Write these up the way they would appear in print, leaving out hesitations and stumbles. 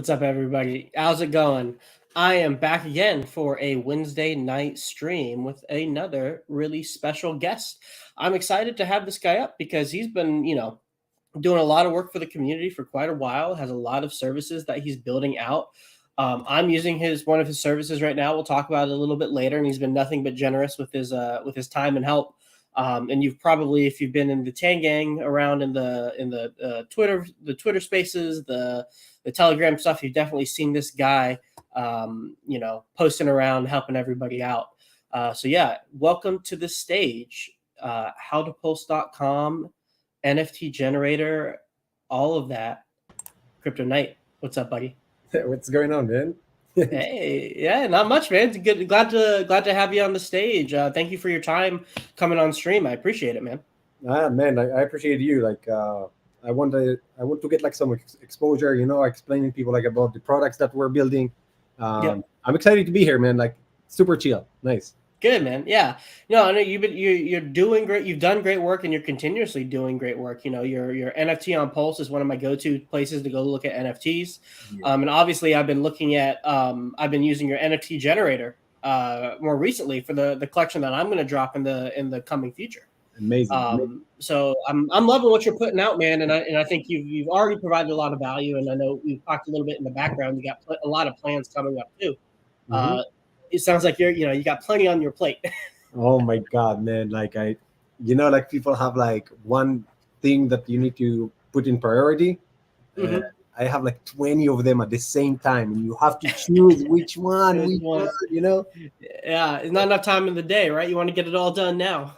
What's up, everybody? How's it going? I am back again for a Wednesday night stream with another really special guest. I'm excited to have this guy up because he's been, doing a lot of work for the community for quite a while, has a lot of services that he's building out. I'm using one of his services right now. We'll talk about it a little bit later, and he's been nothing but generous with his time and help. And you've probably, if you've been in the Tang Gang around in the Twitter Spaces, the Telegram stuff, you've definitely seen this guy, posting around, helping everybody out. So yeah, welcome to the stage. Howtopulse.com, NFT generator, all of that. CryptoKnight, what's up, buddy? What's going on, man? Hey, yeah, not much, man. Good, glad to have you on the stage. Thank you for your time coming on stream. I appreciate it, man. Man, I appreciate you. I want to get like some exposure, explaining people like about the products that we're building. I'm excited to be here, man. Like super chill, nice. Good, man. Yeah. No, I know you're doing great. You've done great work, and you're continuously doing great work. Your NFT on Pulse is one of my go-to places to go look at NFTs. Yeah. And obviously, I've been looking at. I've been using your NFT generator more recently for the collection that I'm going to drop in the coming future. Amazing. So I'm loving what you're putting out, man. And I think you've already provided a lot of value. And I know we've talked a little bit in the background. You got a lot of plans coming up too. Mm-hmm. It sounds like you got plenty on your plate. Oh my God, man. Like people have like one thing that you need to put in priority. Mm-hmm. I have like 20 of them at the same time, and you have to choose which one, Yeah, it's not enough time in the day, right? You want to get it all done now.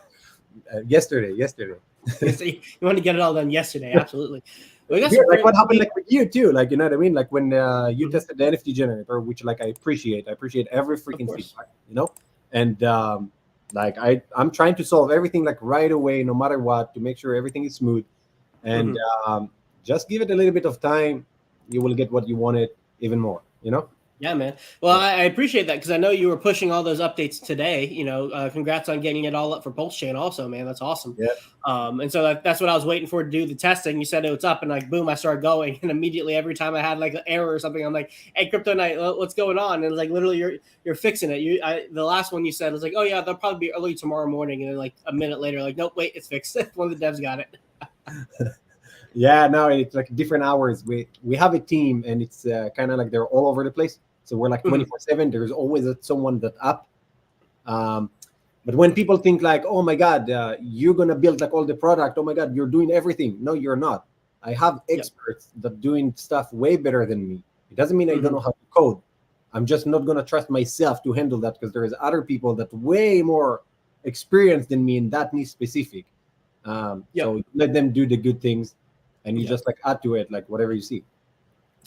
Yesterday. You want to get it all done yesterday, absolutely. What happened like with you too, like, you know what I mean, like when you tested the NFT generator, which like I appreciate every freaking feedback, and I'm trying to solve everything like right away, no matter what, to make sure everything is smooth, and just give it a little bit of time, you will get what you wanted even more, Yeah, man. Well, I appreciate that because I know you were pushing all those updates today. Congrats on getting it all up for Pulsechain also, man. That's awesome. Yeah. And so that's what I was waiting for to do the testing. You said it was up, and like, boom, I started going. And immediately every time I had like an error or something, I'm like, hey, CryptoKnight, what's going on? And it's like, literally, you're fixing it. The last one you said was like, oh, yeah, they'll probably be early tomorrow morning. And then like a minute later, like, nope, wait, it's fixed. One of the devs got it. Yeah, no, it's like different hours. We have a team, and it's kind of like they're all over the place. So we're like 24/7. There's always someone that's up. But when people think like, oh my God, you're gonna build like all the product. Oh my God, you're doing everything. No, you're not. I have experts that doing stuff way better than me. It doesn't mean I don't know how to code. I'm just not gonna trust myself to handle that because there is other people that way more experienced than me in that niche specific. So let them do the good things. And you just like add to it, like whatever you see.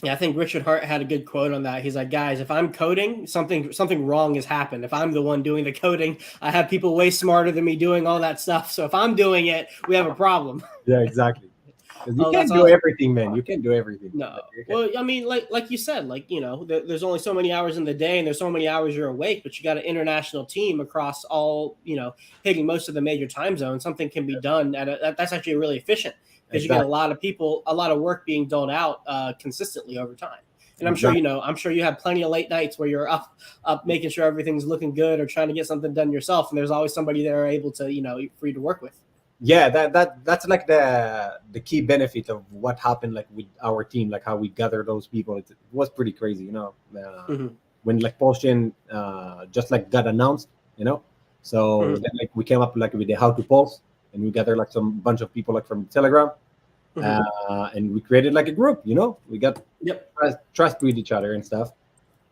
Yeah, I think Richard Hart had a good quote on that. He's like, guys, if I'm coding, something wrong has happened. If I'm the one doing the coding, I have people way smarter than me doing all that stuff. So if I'm doing it, we have a problem. Yeah, exactly. You can't do everything, man. You can't do everything. No. Well, I mean, like you said, like, there's only so many hours in the day and there's so many hours you're awake, but you got an international team across all, hitting most of the major time zones. Something can be done that's actually really efficient. Because you get a lot of people, a lot of work being doled out consistently over time. And I'm sure you have plenty of late nights where you're up making sure everything's looking good or trying to get something done yourself. And there's always somebody there able to, for you to work with. Yeah, that's like the key benefit of what happened like with our team, like how we gathered those people. It was pretty crazy, when like Pulsechain just like got announced, So then like we came up like with the how to Pulse. And we gathered like some bunch of people like from Telegram, And we created like a group. We got Yep. trust with each other and stuff,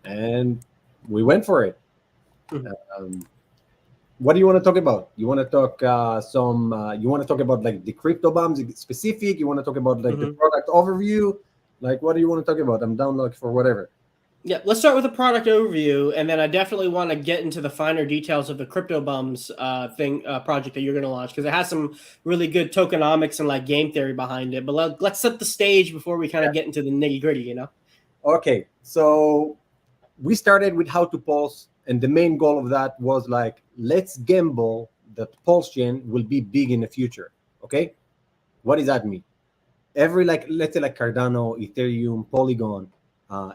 and we went for it. Mhm. Um, what do you want to talk about? You want to talk you want to talk about like the crypto bombs specific? You want to talk about like the Mhm. product overview? Like, what do you want to talk about? I'm down like for whatever. Yeah, let's start with a product overview, and then I definitely want to get into the finer details of the crypto bums project that you're going to launch, because it has some really good tokenomics and like game theory behind it. But let's set the stage before we kind of get into the nitty gritty. Okay, so we started with how to pulse, and the main goal of that was like, let's gamble that Pulsechain will be big in the future. Okay, what does that mean? Every, like, let's say like Cardano, Ethereum, Polygon,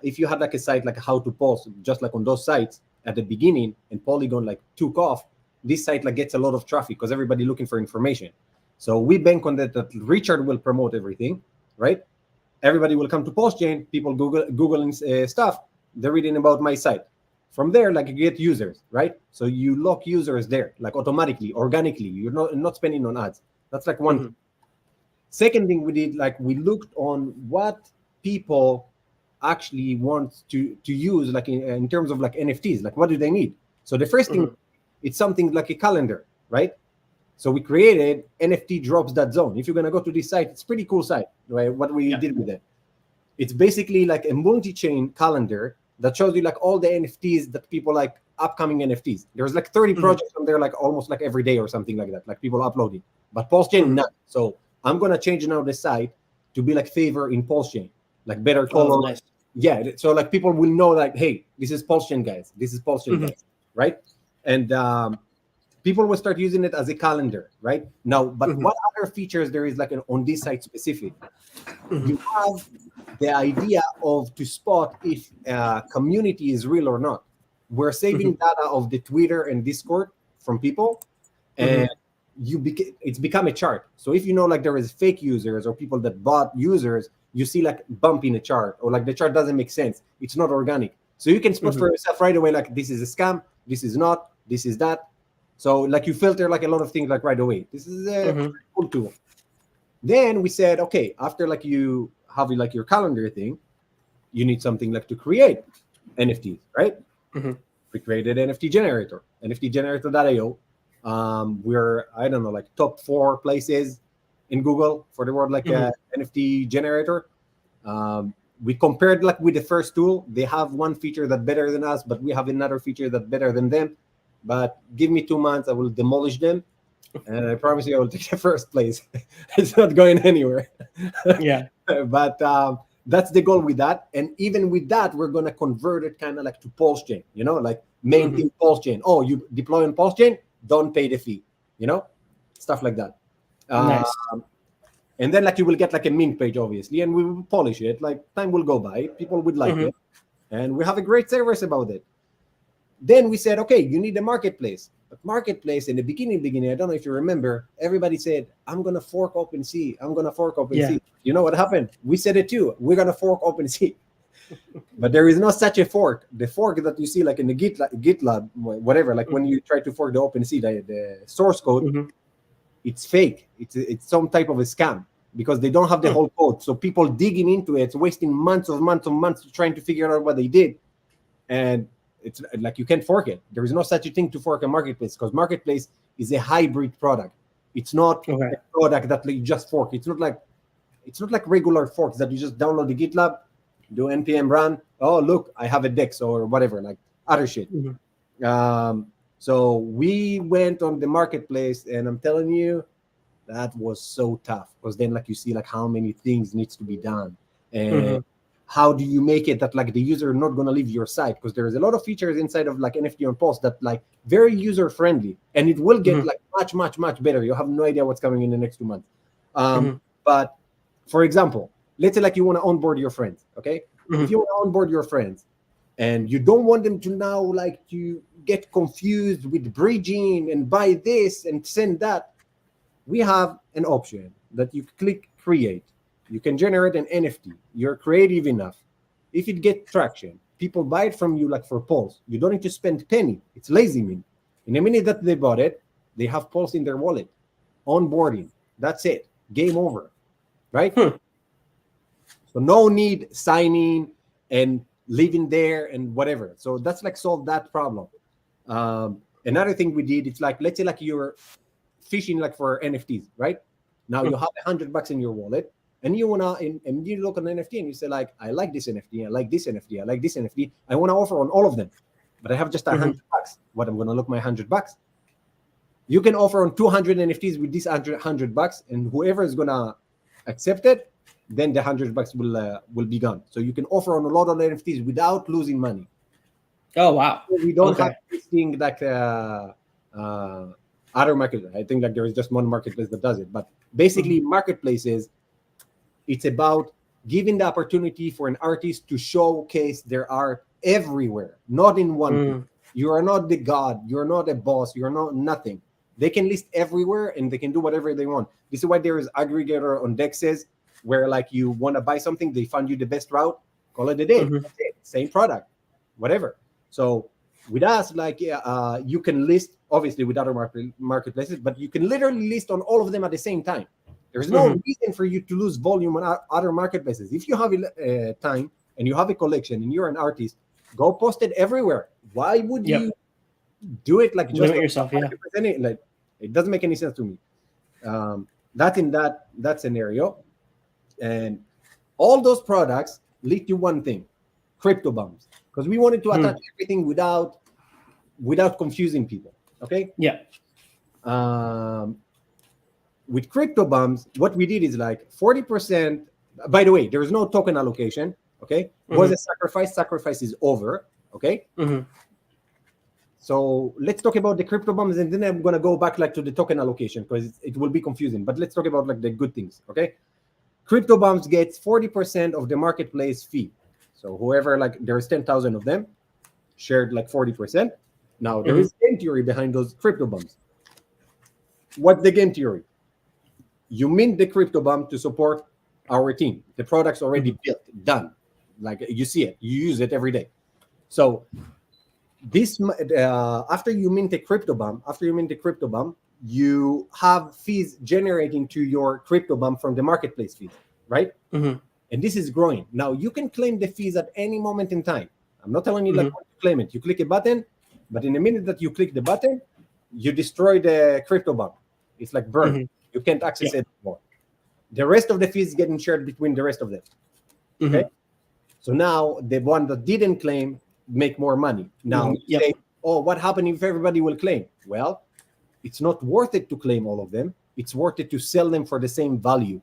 if you had like a site like how to pulse, just like on those sites at the beginning, and Polygon like took off, this site like gets a lot of traffic because everybody looking for information. So we bank on that Richard will promote everything, right? Everybody will come to Pulsechain, people googling stuff, they're reading about my site. From there, like, you get users, right? So you lock users there, like automatically, organically. You're not spending on ads. That's like one. Mhm. Second thing we did, like, we looked on what people actually want to use, like in terms of like NFTs, like what do they need. So the first thing, Mhm. it's something like a calendar, right? So we created NFTdrops.zone. If you're gonna go to this site, it's a pretty cool site, right? What we Yeah. did with it, it's basically like a multi-chain calendar that shows you like all the NFTs that people like, upcoming NFTs. There's like 30 Mhm. projects on there, like almost like every day or something like that, like people uploading. But Pulsechain, Mhm. none. So I'm gonna change now the site to be like favor in Pulsechain, like better Oh, color. nice. Yeah, so like people will know like, hey, this is Pulsechain guys, this is Pulsechain Mhm. guys, right? And people will start using it as a calendar, right? Now, but Mhm. what other features there is like on this site specific? Mhm. You have the idea of to spot if a community is real or not. We're saving Mhm. data of the Twitter and Discord from people, and Mhm. it's become a chart. So if you know like there is fake users or people that bought users, you see like bump in a chart, or like the chart doesn't make sense. It's not organic. So you can spot Mhm. for yourself right away, like this is a scam, this is not, this is that. So like you filter like a lot of things like right away. This is a Mhm. cool tool. Then we said, okay, after like you have like your calendar thing, you need something like to create NFTs, right? Mhm. We created NFT generator, nftgenerator.io. We're, I don't know, like top 4 places in Google for the word like Mhm. NFT generator. We compared like with the first tool. They have one feature that better than us, but we have another feature that better than them. But give me 2 months, I will demolish them, and I promise you I will take the first place. It's not going anywhere. Yeah. But that's the goal with that. And even with that, we're gonna convert it kind of like to Pulsechain, like main Mhm. thing Pulsechain. Oh, you deploy on Pulsechain, don't pay the fee, stuff like that. Uh, Nice. and then like you will get like a mint page, obviously, and we will polish it. Like time will go by, people would like Mhm. it, and we have a great service about it. Then we said, okay, you need a marketplace. But marketplace in the beginning, I don't know if you remember, everybody said, I'm gonna fork OpenSea. I'm gonna fork Yeah. OpenSea. You know what happened? We said it too. We're gonna fork OpenSea. But there is no such a fork. The fork that you see like in the GitLab, whatever, like when Mhm. you try to fork the OpenSea, the source code, Mhm. it's fake. It's some type of a scam because they don't have the Mm. whole code. So people digging into it, wasting months trying to figure out what they did. And it's like you can't fork it. There is no such a thing to fork a marketplace because marketplace is a hybrid product. It's not Okay. a product that you just fork. It's not like regular forks that you just download the GitLab, do npm run. Oh, look, I have a Dex or whatever, like other shit. Mhm. So we went on the marketplace, and I'm telling you, that was so tough because then like you see like how many things needs to be done, and Mhm. how do you make it that like the user not going to leave your site, because there's a lot of features inside of like NFT on Pulse that like very user friendly, and it will get Mhm. like much better. You have no idea what's coming in the next 2 months. Mhm. But for example, let's say like you want to onboard your friends. Okay, if Mhm. you want to onboard your friends and you don't want them to now like to get confused with bridging and buy this and send that, we have an option that you click create. You can generate an NFT. You're creative enough. If it gets traction, people buy it from you like for Pulse. You don't need to spend penny. It's lazy mint. In a minute that they bought it, they have Pulse in their wallet. Onboarding. That's it. Game over. right? Hmm. So no need signing and living there and whatever. So that's like solve that problem. Another thing we did, it's like, let's say like you're fishing like for NFTs, right? Now you have $100 in your wallet, and you wanna and you look at an NFT and you say like, I like this NFT, I like this NFT, I like this NFT. I want to offer on all of them, but I have just $100. What, I'm gonna look my $100? You can offer on 200 NFTs with this $100, and whoever is gonna accept it, then the $100 will be gone. So you can offer on a lot of NFTs without losing money. Oh wow. We don't Okay. have this thing like other markets. I think like there is just one marketplace that does it. But basically, marketplaces, it's about giving the opportunity for an artist to showcase their art everywhere, not in one place. You are not the god. You're not a boss. You're not nothing. They can list everywhere and they can do whatever they want. This is why there is aggregator on Dexes where like you want to buy something, they find you the best route, call it a day. That's it. Same product, whatever. So with us, like you can list obviously with other marketplaces, but you can literally list on all of them at the same time. There's no reason for you to lose volume on other marketplaces. If you have time and you have a collection and you're an artist, go post it everywhere. Why would you do it like just limit yourself? Yeah. Like it doesn't make any sense to me. That's in that scenario, and all those products lead to one thing: crypto bums. Because we wanted to attach everything without confusing people. Okay. Yeah. With crypto bums, what we did is like 40%. By the way, there is no token allocation. Okay. Was a sacrifice. Sacrifice is over. Okay. So let's talk about the crypto bums, and then I'm gonna go back like to the token allocation because it will be confusing. But let's talk about like the good things. Okay. Crypto bums gets 40% of the marketplace fee. So whoever, like there's 10,000 of them, shared like 40%. Now there is game theory behind those crypto bums. What's the game theory? You mint the crypto bump to support our team. The product's already built, done. Like you see it, you use it every day. So this after you mint a crypto bump, you have fees generating to your crypto bump from the marketplace fees, right? And this is growing. Now you can claim the fees at any moment in time. I'm not telling you like when to claim it. You click a button, but in the minute that you click the button, you destroy the crypto bump. It's like burn. You can't access it anymore. The rest of the fees getting shared between the rest of them. Okay. So now the one that didn't claim make more money. Now say, oh, what happened if everybody will claim? Well, it's not worth it to claim all of them. It's worth it to sell them for the same value.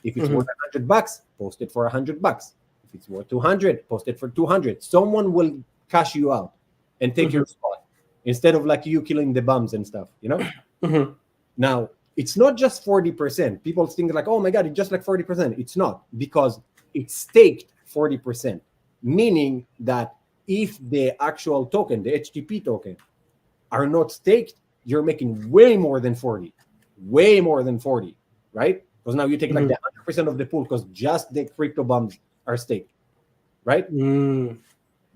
If it's worth $100, post it for $100. If it's worth 200, post it for 200. Someone will cash you out and take your spot instead of like you killing the bums and stuff, you know? Now, it's not just 40%. People think like, oh my God, it's just like 40%. It's not, because it's staked 40%, meaning that if the actual token, the HTP token, are not staked, you're making way more than 40, right? Because now you take like the 100% of the pool because just the crypto bums are staked, right?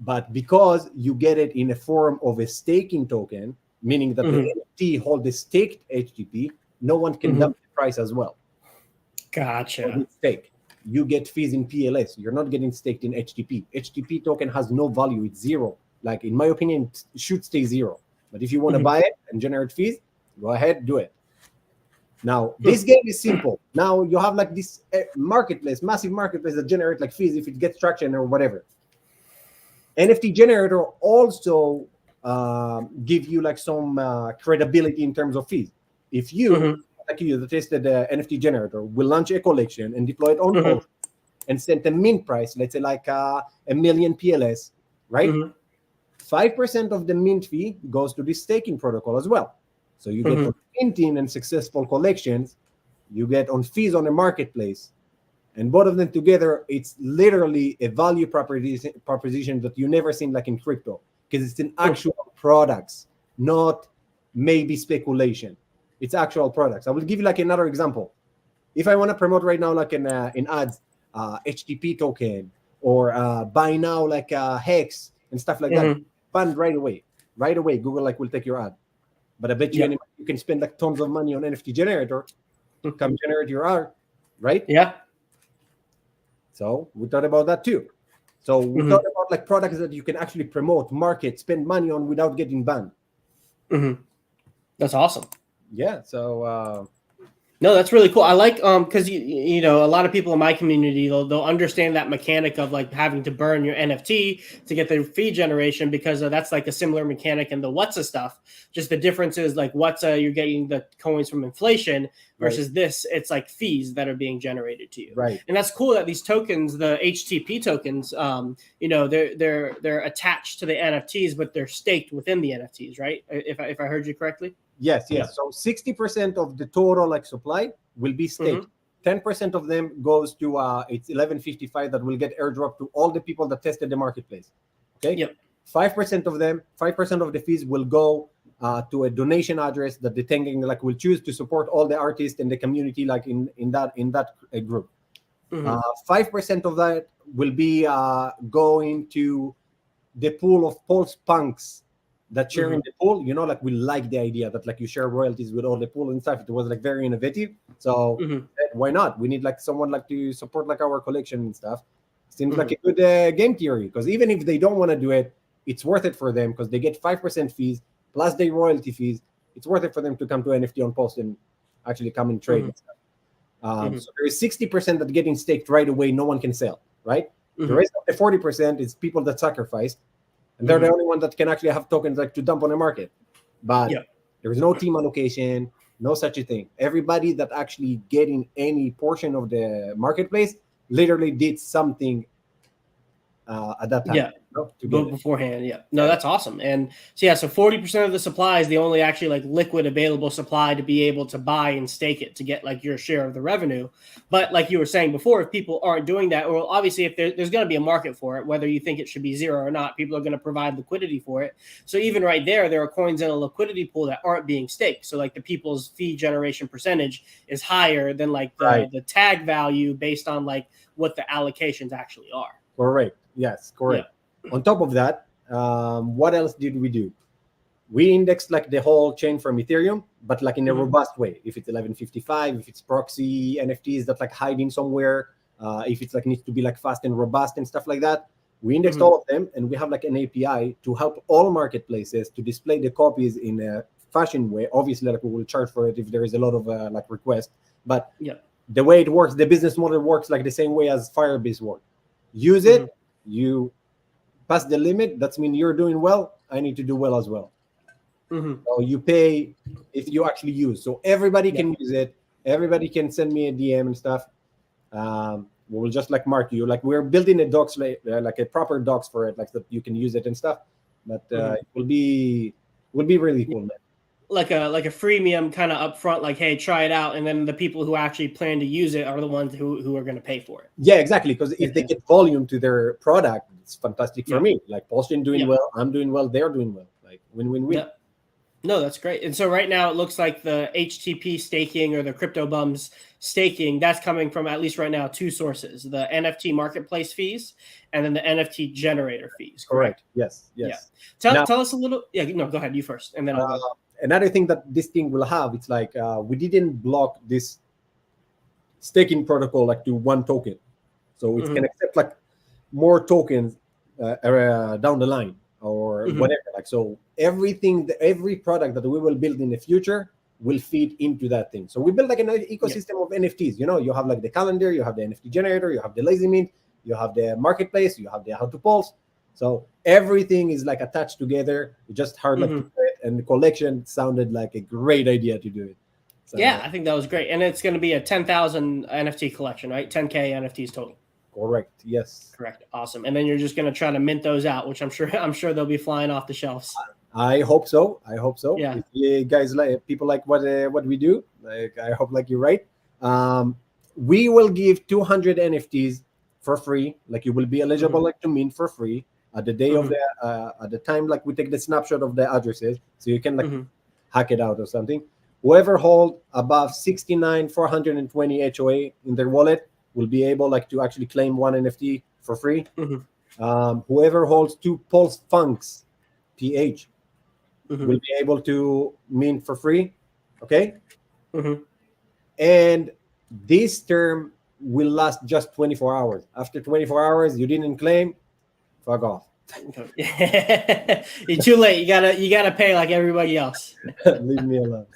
But because you get it in a form of a staking token, meaning that the NFT hold the staked HTP, no one can dump the price as well. Gotcha. Stake. You get fees in PLS. You're not getting staked in HTP. HTP token has no value. It's zero. Like in my opinion, it should stay zero. But if you want to buy it and generate fees, go ahead, do it. Now, this game is simple. Now you have like this marketplace, massive marketplace that generate like fees if it gets traction or whatever. NFT generator also give you like some credibility in terms of fees. If you, like you, the tested NFT generator, will launch a collection and deploy it on Pulse and set a mint price, let's say like a million PLS, right? 5% of the mint fee goes to this staking protocol as well. So you get on minting and successful collections, you get on fees on the marketplace, and both of them together, it's literally a value proposition that you never seen like in crypto, because it's an actual products, not maybe speculation. It's actual products. I will give you like another example. If I want to promote right now, like in ads, HTTP token or buy now like Hex and stuff like that, fund right away. Google like will take your ad. But I bet you you can spend like tons of money on NFT generator, come generate your art, right? Yeah. So we thought about that too. So we thought about like products that you can actually promote, market, spend money on without getting banned. That's awesome. Yeah. So No, that's really cool. I like because you know a lot of people in my community they'll understand that mechanic of like having to burn your NFT to get the fee generation because that's like a similar mechanic in the What's stuff. Just the difference is like What's you're getting the coins from inflation versus this it's like fees that are being generated to you. right. And that's cool that these tokens, the HTP tokens, you know they're attached to the NFTs, but they're staked within the NFTs, right? If I heard you correctly. Yes, yes. So 60% of the total like supply will be staked. 10% of them goes to it's 1155 that will get airdrop to all the people that tested the marketplace. Okay. Yep. 5% of them, 5% of the fees will go to a donation address that the Tengen like will choose to support all the artists in the community, like in that group. 5% of that will be going to the pool of Pulse punks that share in the pool. You know, like we like the idea that like you share royalties with all the pool and stuff. It was like very innovative. So why not? We need like someone like to support like our collection and stuff. Seems like a good game theory, because even if they don't want to do it, it's worth it for them because they get 5% fees plus their royalty fees. It's worth it for them to come to NFT on Post and actually come and trade and stuff. So there is 60% that getting staked right away. No one can sell, right? The rest of the 40% is people that sacrifice, and they're the only one that can actually have tokens like to dump on the market. But there is no team allocation, no such a thing. Everybody that actually getting any portion of the marketplace literally did something at that time. Yeah. To get Beforehand, no, that's awesome. And so 40% of the supply is the only actually like liquid available supply to be able to buy and stake it to get like your share of the revenue. But like you were saying before, if people aren't doing that, or obviously if there's going to be a market for it, whether you think it should be zero or not, people are going to provide liquidity for it. So even right there are coins in a liquidity pool that aren't being staked. So like the people's fee generation percentage is higher than like the tag value based on like what the allocations actually are. Correct. Yes, correct. On top of that, what else did we do? We indexed like the whole chain from Ethereum, but like in a robust way. If it's 1155, if it's proxy NFTs that like hiding somewhere, if it's like needs to be like fast and robust and stuff like that, we indexed all of them, and we have like an API to help all marketplaces to display the copies in a fashion way. Obviously, like we will charge for it if there is a lot of like requests, but the way it works, the business model works like the same way as Firebase works. Use it, you pass the limit, that means you're doing well, I need to do well as well. So you pay if you actually use. So everybody can use it. Everybody can send me a DM and stuff. We'll just like mark you. Like we're building a docs, like a proper docs for it, like that you can use it and stuff. But it will be really cool, man. Like a freemium kind of upfront, like, hey, try it out, and then the people who actually plan to use it are the ones who are going to pay for it. Yeah, exactly. Because if they get volume to their product, it's fantastic for me. Like Pulsechain doing well, I'm doing well, they're doing well. Like win-win-win. No, that's great. And so right now it looks like the HTP staking or the crypto bums staking, that's coming from at least right now two sources: the NFT marketplace fees and then the NFT generator fees. Correct. Yes. Tell us a little. Yeah, no, go ahead. You first, and then I'll go. Another thing that this thing will have, it's like we didn't block this staking protocol like to one token, so it can accept like more tokens down the line or whatever. Like so, every product that we will build in the future will feed into that thing. So we build like an ecosystem of NFTs. You know, you have like the calendar, you have the NFT generator, you have the lazy mint, you have the marketplace, you have the how to pulse. So everything is like attached together. It's just hard like to do it, and the collection sounded like a great idea to do it. So, I think that was great, and it's going to be a 10,000 NFT collection, right? 10K NFTs total. Correct. Yes. Correct. Awesome. And then you're just going to try to mint those out, which I'm sure they'll be flying off the shelves. I hope so. Yeah. If you guys like people like what we do, like I hope like you're right. We will give 200 NFTs for free. Like you will be eligible like to mint for free at the day of the at the time. Like we take the snapshot of the addresses, so you can like hack it out or something. Whoever hold above 69,420 HOA in their wallet will be able like to actually claim one NFT for free. Whoever holds 2 Pulse Funks PH will be able to mint for free. Okay. And this term will last just 24 hours. After 24 hours, you didn't claim, fuck off. You're too late. You gotta pay like everybody else. Leave me alone.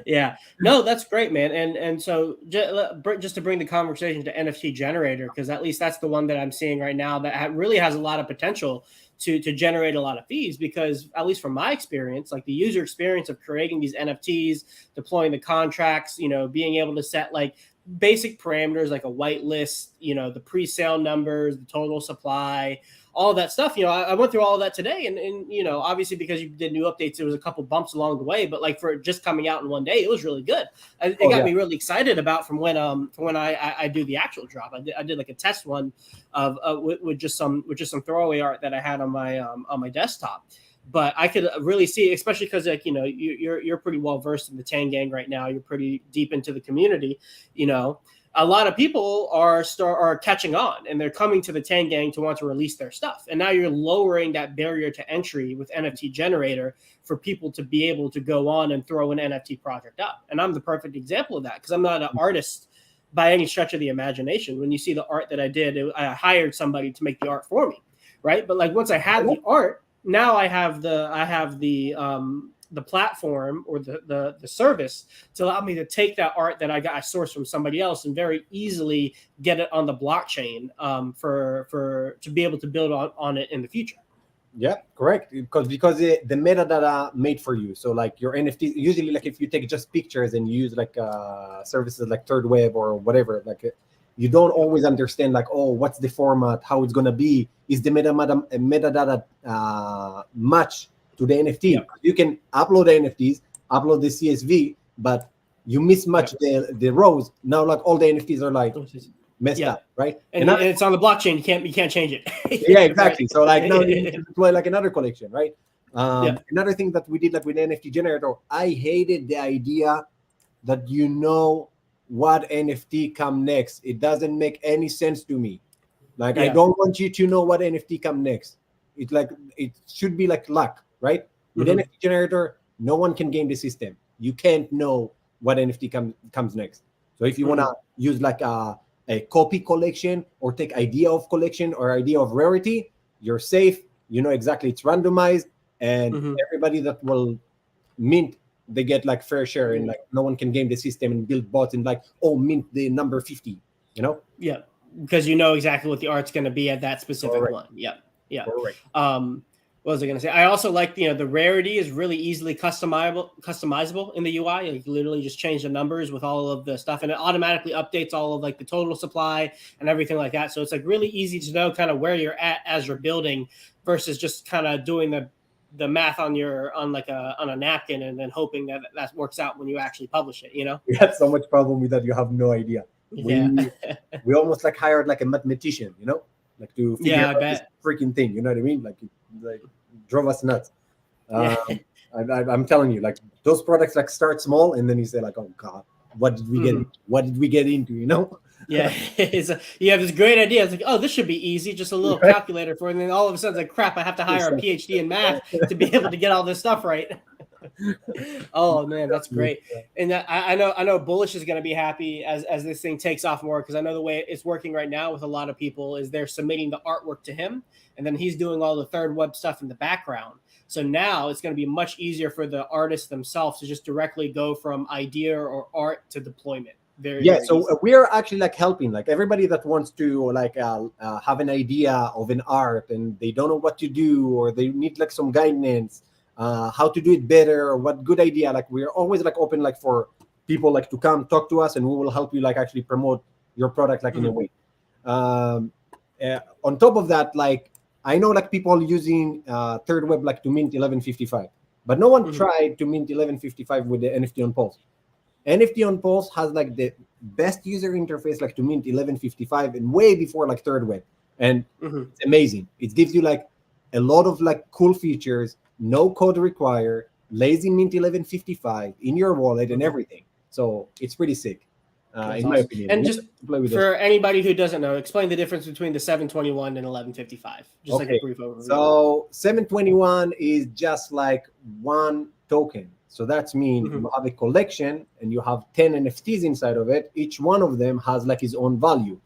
Yeah, no, that's great, man. And so just to bring the conversation to NFT generator, because at least that's the one that I'm seeing right now that really has a lot of potential to generate a lot of fees. Because at least from my experience, like the user experience of creating these NFTs, deploying the contracts, being able to set like basic parameters like a whitelist, the pre-sale numbers, the total supply, all of that stuff. I went through all of that today, and obviously because you did new updates, there was a couple bumps along the way, but like for it just coming out in one day, it was really good. It got me really excited about from when I do the actual drop. I did like a test one of with just some throwaway art that I had on my desktop. But I could really see, especially because like you're pretty well versed in the Tang gang right now. You're pretty deep into the community. A lot of people are catching on, and they're coming to the Tang gang to want to release their stuff. And now you're lowering that barrier to entry with NFT generator for people to be able to go on and throw an NFT project up. And I'm the perfect example of that because I'm not an artist by any stretch of the imagination. When you see the art that I did, I hired somebody to make the art for me, right? But like once I had the art, now I have the platform or the service to allow me to take that art that I sourced from somebody else and very easily get it on the blockchain to be able to build on it in the future. Yeah, correct. Because the metadata made for you. So like your NFT, usually like if you take just pictures and you use like services like Third Web or whatever, like you don't always understand like, oh, what's the format, how it's gonna be, is the metadata match to the NFT? Yep. You can upload the NFTs, upload the CSV, but you mismatch the rows. Now like all the NFTs are like messed up, right? And it's on the blockchain. You can't change it. Yeah, exactly. Right. So like now you need to deploy like another collection, right? Another thing that we did like with NFT generator, I hated the idea that what NFT come next. It doesn't make any sense to me. Like I don't want you to know what NFT come next. It's like it should be like luck, right? With NFT generator, no one can game the system. You can't know what NFT comes next. So if you want to use like a copy collection or take idea of collection or idea of rarity, you're safe. You know exactly it's randomized, and everybody that will mint, they get like fair share, and like no one can game the system and build bots and like, oh, mint the number 50, Yeah, because you know exactly what the art's going to be at that specific one. Yeah. What was I going to say? I also like the rarity is really easily customizable in the UI. You literally just change the numbers with all of the stuff, and it automatically updates all of like the total supply and everything like that. So it's like really easy to know kind of where you're at as you're building versus just kind of doing the math on a napkin and then hoping that works out when you actually publish it. We had so much problem with that. You have no idea. We almost like hired like a mathematician, like to figure out this freaking thing. You know what I mean? Like drove us nuts. I'm telling you, like those products like start small and then you say like, oh God, what did we get? What did we get into? Yeah, you have this great idea. It's like, oh, this should be easy, just a little calculator for it. And then all of a sudden, it's like, crap, I have to hire a PhD in math to be able to get all this stuff right. Oh man, that's great. And I know Bullish is going to be happy as this thing takes off more, because I know the way it's working right now with a lot of people is they're submitting the artwork to him, and then he's doing all the Third Web stuff in the background. So now it's going to be much easier for the artists themselves to just directly go from idea or art to deployment. Very so we are actually like helping like everybody that wants to like have an idea of an art and they don't know what to do, or they need like some guidance how to do it better, or what good idea. Like we're always like open like for people like to come talk to us, and we will help you like actually promote your product like in a way. On top of that, like I know like people using Third Web like to mint 1155, but no one tried to mint 1155 with the NFT on Pulse. NFT on Pulse has like the best user interface like to mint 1155 and way before like Third Web, and it's amazing. It gives you like a lot of like cool features, no code required, lazy mint 1155 in your wallet and everything. So it's pretty sick, in my opinion. And just for anybody who doesn't know, explain the difference between the 721 and 1155. Just like a brief overview. So 721 is just like one token. So that's mean Mhm. you have a collection and you have 10 NFTs inside of it. Each one of them has like his own value.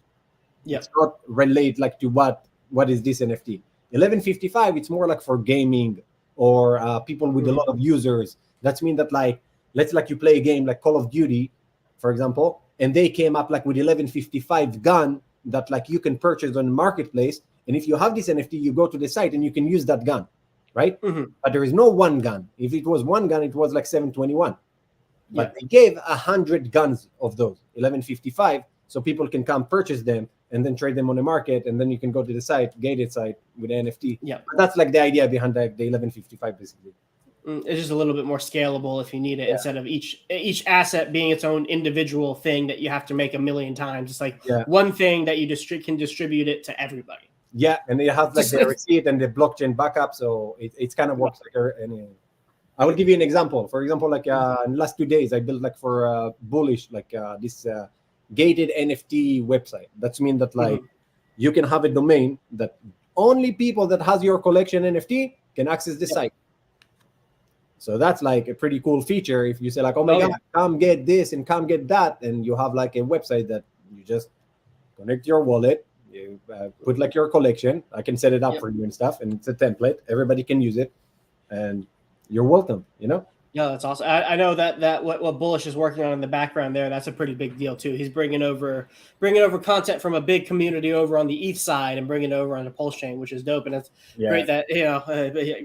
It's Yep. not relate like to what is this NFT. 1155, it's more like for gaming or people with a Mhm. lot of users. That's mean that like let's like you play a game like Call of Duty, for example, and they came up like with 1155 gun that like you can purchase on the marketplace. And if you have this NFT, you go to the site and you can use that gun, right? Mhm. But there is no one gun. If it was one gun, it was like 721. Yeah. But they gave 100 guns of those 1155 so people can come purchase them and then trade them on the market, and then you can go to the site, gated site with NFT. Yeah. But that's like the idea behind the 1155 basically. It's just a little bit more scalable if you need it, Yeah, instead of each asset being its own individual thing that you have to make a million times. It's like yeah, one thing that you can distribute it to everybody. yeah. And it has like Just the receipt and the blockchain backup, so it kind of works like I will give you an example. For example, like in the last 2 days, I built like for Bullish, like this gated NFT website. That's mean that like Mhm. you can have a domain that only people that has your collection NFT can access the Yep. site. So that's like a pretty cool feature. If you say like, oh my Oh god, yeah. come get this and come get that, and you have like a website that you just connect your wallet, you put like your collection. I can set it up Yep. for you and stuff, and it's a template. Everybody can use it, and you're welcome. You know. Yeah, that's awesome. I know that what Bullish is working on in the background there, that's a pretty big deal too. He's bringing over content from a big community over on the ETH side and bringing it over on the Pulsechain, which is dope. And it's Yeah. great that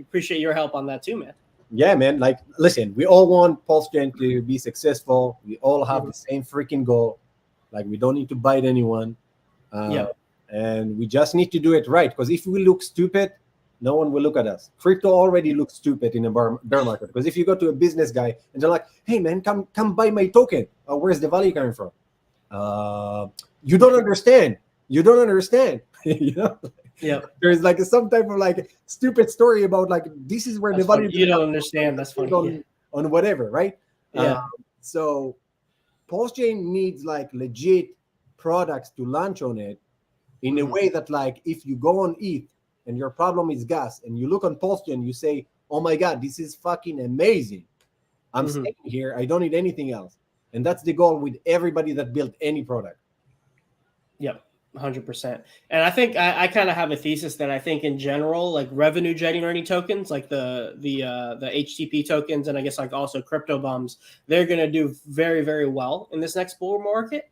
appreciate your help on that too, man. Yeah, man. Like, listen, we all want Pulsechain to be successful. We all have Mhm. the same freaking goal. Like, we don't need to bite anyone, uh, Yeah. and we just need to do it right. Because if we look stupid, no one will look at us. Crypto already looks stupid in a bear market. Because if you go to a business guy and they're like, "Hey, man, come buy my token. Where's the value coming from?" Uh, you don't understand. You don't understand. you know. Yep. There's like some type of like stupid story about like this is where the That's funny. value is You gonna don't come understand. That's funny. Yeah. on whatever, right? Um, Yeah. so Pulsechain needs like legit products to launch on it in a Mhm. way that like if you go on ETH and your problem is gas and you look on Pulsechain, you say, "Oh my god, this is fucking amazing. I'm Mhm. staying here. I don't need anything else." And that's the goal with everybody that built any product. Yep, 100%. And I think I kind of have a thesis that I think in general, like revenue generating tokens, like the HTP tokens, and I guess like also crypto bums, they're going to do very very well in this next bull market.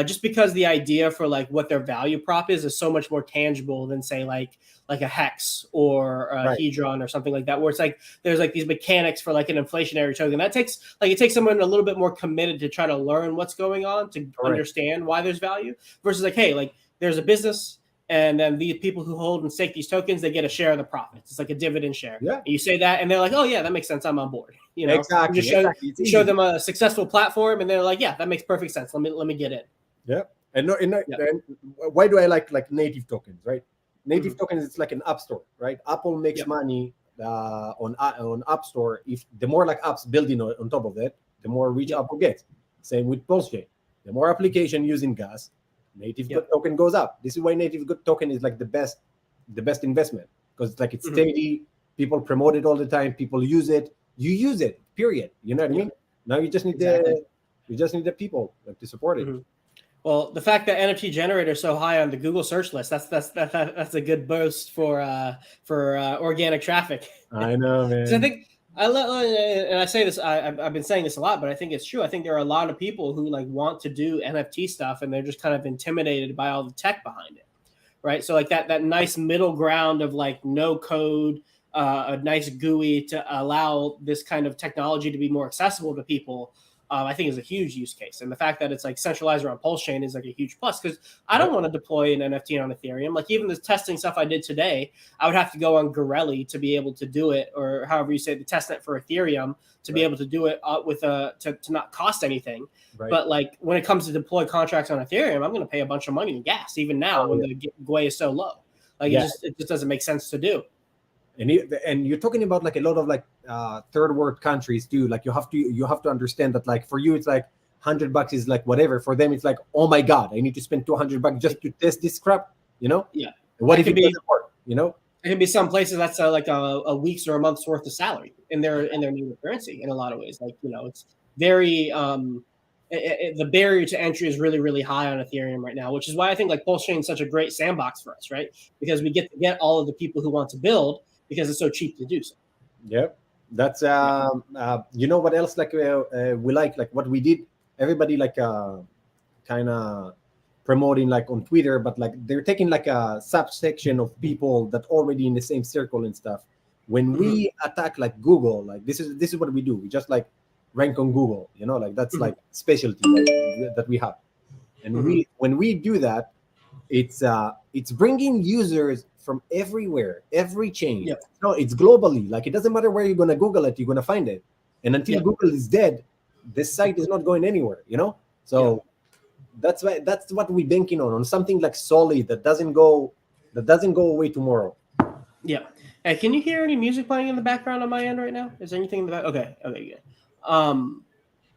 Just because the idea for like what their value prop is so much more tangible than say like a hex or a Right. hedron or something like that, where it's like there's like these mechanics for like an inflationary token that takes like it takes someone a little bit more committed to try to learn what's going on to Correct. understand why there's value versus like, hey, like there's a business and then the people who hold and stake these tokens, they get a share of the profits. It's like a dividend share. Yeah. And you say that and they're like, oh yeah, that makes sense. I'm on board. You know, Exactly. you just show, Exactly. It's you show easy. them a successful platform and they're like, yeah, that makes perfect sense. Let me get in. Yeah, and no, Yeah. and why do I like native tokens, right? Native Mhm. tokens, it's like an app store, right? Apple makes Yep. money on App Store. If the more like apps building on top of it, the more reach Yep. Apple gets. Same with Pulsechain. The more application using gas, native Yep. token goes up. This is why native token is like the best investment because it's like it's Mhm. steady. People promote it all the time. People use it. You use it. Period. You know what I Yep. mean? Now you just need Exactly. the people like to support it. Mhm. Well, the fact that NFT generator is so high on the Google search list, that's a good boost for organic traffic. I know, Because I man. think and I say this, I've been saying this a lot, but I think it's true. I think there are a lot of people who like want to do NFT stuff, and they're just kind of intimidated by all the tech behind it, right? So like that nice middle ground of like no code, a nice GUI to allow this kind of technology to be more accessible to people. I think is a huge use case, and the fact that it's like centralized around Pulsechain is like a huge plus. Because I don't Yep. want to deploy an NFT on Ethereum. Like even the testing stuff I did today, I would have to go on Gorelli to be able to do it, or however you say the testnet for Ethereum to be Right. able to do it with to not cost anything. Right. But like when it comes to deploy contracts on Ethereum, I'm going to pay a bunch of money in gas, even now Oh, when yeah. the GUI is so low. Like Yeah. it just doesn't make sense to do. And you're talking about like a lot of like third world countries too. Like you have to understand that like for you it's like $100 is like whatever. For them it's like, oh my god, I need to spend $200 just to test this crap. You know, Yeah, what that if could it be doesn't work? You know, It can be some places that's like a week's or a month's worth of salary in their native currency in a lot of ways. Like, it's very the barrier to entry is really, really high on Ethereum right now, which is why I think like Pulsechain is such a great sandbox for us, right? Because we get to get all of the people who want to build because it's so cheap to do so. Yep. That's you know what else like we like what we did. Everybody like kind of promoting like on Twitter, but like they're taking like a subsection of people that already in the same circle and stuff. When we attack like Google, like this is what we do. We just like rank on Google, like that's like specialty that we have. And when we do that, it's bringing users from everywhere, every chain. Yep. No, it's globally. Like it doesn't matter where you're gonna Google it, you're gonna find it. And until Google is dead, this site is not going anywhere. So that's what we're banking on something like solid that doesn't go away tomorrow. Yeah. Hey, can you hear any music playing in the background on my end right now? Is there anything in the back? Okay, good.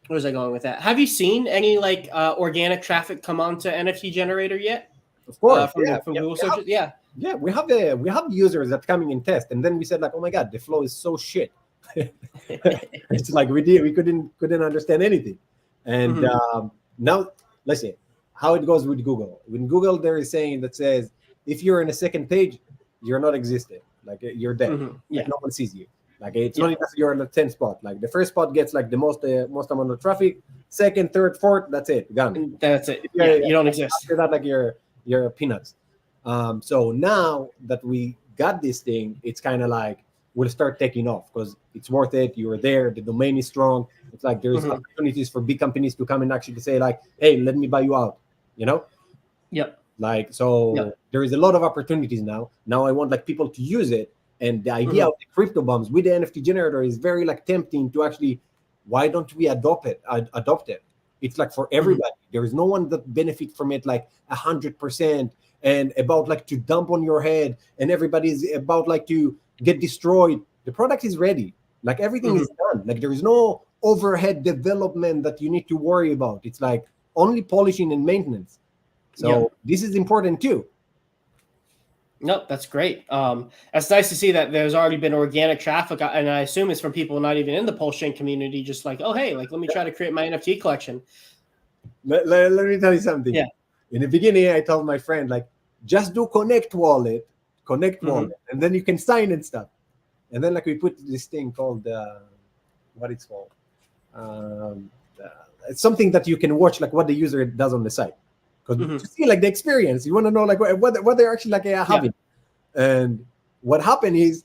Where was I going with that? Have you seen any like organic traffic come onto NFT generator yet? Of course, from Google searches. Yeah, we have users that coming in test, and then we said like, oh my god, the flow is so shit. It's like we couldn't understand anything, and now let's see how it goes with Google. When Google there is saying that says if you're in a second page, you're not existing, like you're dead, like no one sees you. Like it's only if you're on the 10th spot. Like the first spot gets like the most amount of traffic. Second, third, fourth, that's it, gone. That's it. You don't exist. After that, like you're peanuts. So now that we got this thing, it's kind of like we'll start taking off because it's worth it. You're there. The domain is strong. It's like there's opportunities for big companies to come and actually say like, hey, let me buy you out. Yep. Like so, there is a lot of opportunities now. Now I want like people to use it. And the idea of the crypto bombs with the NFT generator is very like tempting to actually, why don't we adopt it? It's like for everybody. There is no one that benefit from it like 100% and about like to dump on your head and everybody's about like to get destroyed. The product is ready. Like everything is done. Like there is no overhead development that you need to worry about. It's like only polishing and maintenance. So this is important too. Nope, that's great. It's nice to see that there's already been organic traffic, and I assume it's from people not even in the Pulsechain community, just like, oh, hey, like let me try to create my NFT collection. Let me tell you something. Yeah. In the beginning, I told my friend, like, just do connect wallet, and then you can sign and stuff. And then like we put this thing called what it's called. It's something that you can watch like what the user does on the site. Because to see like the experience, you want to know like what they're actually like having. And what happened is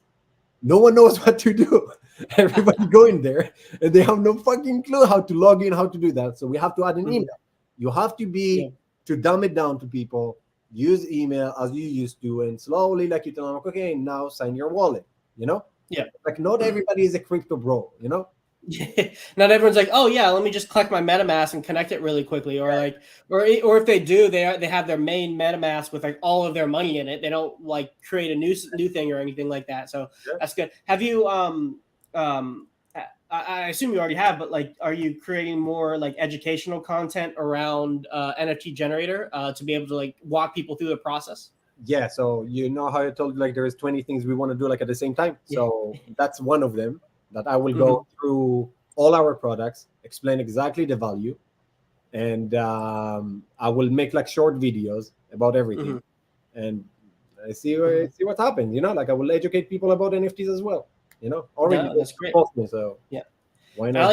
no one knows what to do. Everybody going there and they have no fucking clue how to log in, how to do that. So we have to add an email. You have to be to dumb it down to people. Use email as you used to, and slowly like you tell them, okay, now sign your wallet. Like not everybody is a crypto bro. Not everyone's like, oh yeah, let me just collect my MetaMask and connect it really quickly, or like, or if they do, they have their main MetaMask with like all of their money in it. They don't like create a new thing or anything like that. So that's good. Have you I assume you already have, but like, are you creating more like educational content around NFT generator to be able to like walk people through the process? Yeah. So how I told you like there's 20 things we want to do like at the same time. So that's one of them. That I will go through all our products, explain exactly the value, and I will make like short videos about everything, and I see what happens. Like I will educate people about NFTs as well. Already that's great. So why not?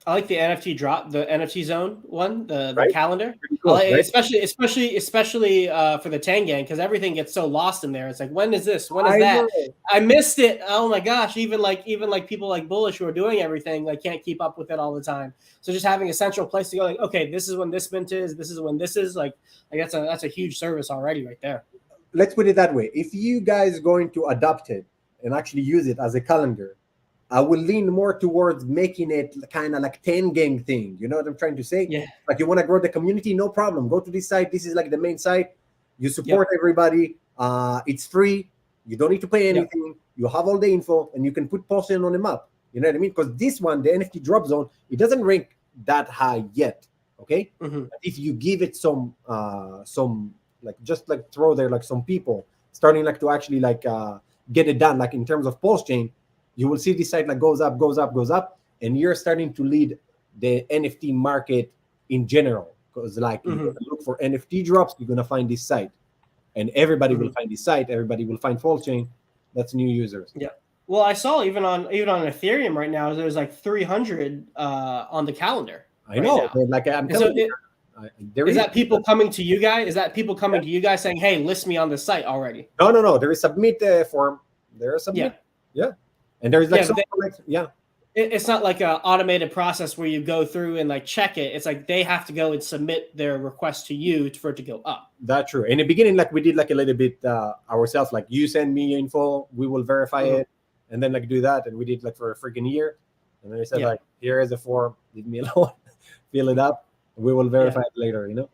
I like the NFT drop, the NFT zone one, the calendar. Cool, especially for the Tangang, because everything gets so lost in there. It's like, when is this? When is that? I missed it. Oh my gosh! Even like people like Bullish who are doing everything like can't keep up with it all the time. So just having a central place to go, like, okay, this is when this mint is. This is when this is. Like that's a huge service already right there. Let's put it that way. If you guys are going to adopt it and actually use it as a calendar, I will lean more towards making it kind of like Tangang thing. You know what I'm trying to say? Yeah. Like you want to grow the community, no problem. Go to this site. This is like the main site. You support everybody. It's free. You don't need to pay anything. You have all the info, and you can put Pulsechain on the map. You know what I mean? Because this one, the NFT drop zone, it doesn't rank that high yet. Okay. But if you give it some like just like throw there like some people starting like to actually like get it done, like in terms of Pulsechain, you will see this site like goes up, goes up, goes up, and you're starting to lead the NFT market in general. Because like you're gonna look for NFT drops, you're gonna find this site, and everybody will find this site. Everybody will find Pulsechain. That's new users. Yeah. Well, I saw even on Ethereum right now, there's like 300 on the calendar. I know, now. man, like I'm And telling you, is that people coming to you guys? Is that people coming to you guys saying, "Hey, list me on this site already"? No. There is submit form. There is submit. Yeah. And there's like it's not like an automated process where you go through and like check it. It's like they have to go and submit their request to you for it to go up. That's true. In the beginning, like we did like a little bit ourselves, like you send me info, we will verify it, and then like do that. And we did like for a freaking year. And then I said like, here is a form, leave me alone, fill it up. We will verify it later, you know?